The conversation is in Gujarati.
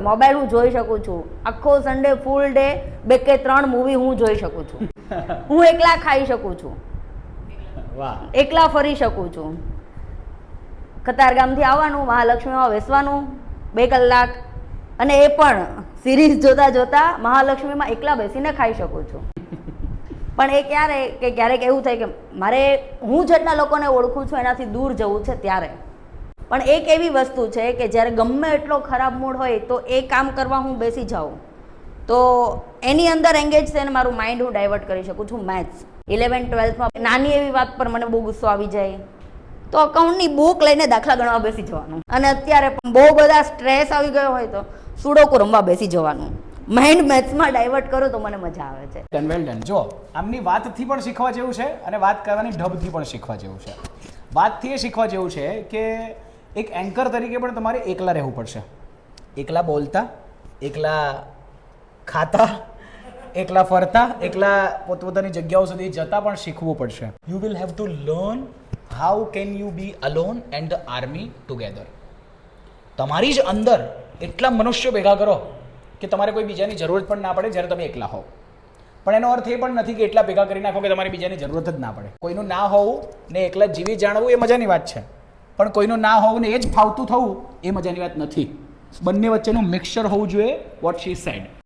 મોબાઈલ હું જોઈ શકું છું, આખો સન્ડે ફૂલ ડે 2 કે 3 મૂવી હું જોઈ શકું છું, હું એકલા ખાઈ શકું છું, વાહ, એકલા ફરી શકું છું. કતારગામથી આવવાનું, મહાલક્ષ્મીમાં બેસવાનું 2 કલાક, અને એ પણ સિરીઝ જોતા જોતા મહાલક્ષ્મીમાં એકલા બેસીને ખાઈ શકું છું. પણ એ ક્યારે કે ક્યારેક એવું થાય કે મારે હું જેટલા લોકોને ઓળખું છું એનાથી દૂર જવું છે ત્યારે. પણ એક એવી વસ્તુ છે કે જ્યારે ગમે એટલો ખરાબ મૂડ હોય તો એ કામ કરવા હું બેસી જાઉં તો એની અંદર એંગેજ થઈને મારું માઇન્ડ હું ડાયવર્ટ કરી શકું છું. મેથ્સ 11th-12thમાં નાની એવી વાત પર મને બહુ ગુસ્સો આવી જાય તો અકાઉન્ટની બુક લઈને દાખલા ગણવા બેસી જવાનું. અને અત્યારે બહુ બધા સ્ટ્રેસ આવી ગયો હોય તો સુડોકુ રમવા બેસી જવાનું. માઇન્ડ મેથ્સમાં ડાયવર્ટ કરું તો મને મજા આવે છે. Well done. જો આમની વાતથી પણ શીખવા જેવું છે અને વાત કરવાની ઢબથી પણ શીખવા જેવું છે. વાતથી એ શીખવા જેવું છે કે એક એન્કર તરીકે પણ તમારે એકલા રહેવું પડશે. એકલા બોલતા, એકલા ખાતા, એકલા ફરતા, એકલા પોતપોતાની જગ્યાઓ સુધી જતા પણ શીખવું પડશે. You will have to learn how can you be alone and the army together. તમારી જ અંદર એટલા મનુષ્યો ભેગા કરો કે તમારે કોઈ બીજાની જરૂરત પણ ના પડે જ્યારે તમે એકલા હોવ. પણ એનો અર્થ એ પણ નથી કે એટલા ભેગા કરી નાખો કે તમારે બીજાની જરૂરત જ ના પડે. કોઈનું ના હોવું ને એકલા જીવી જાણવું એ મજાની વાત છે, પણ કોઈનું ના હોવું ને એ જ ફાવતું થવું એ મજાની વાત નથી. બંને વચ્ચેનું મિક્સચર હોવું જોઈએ. What she sad.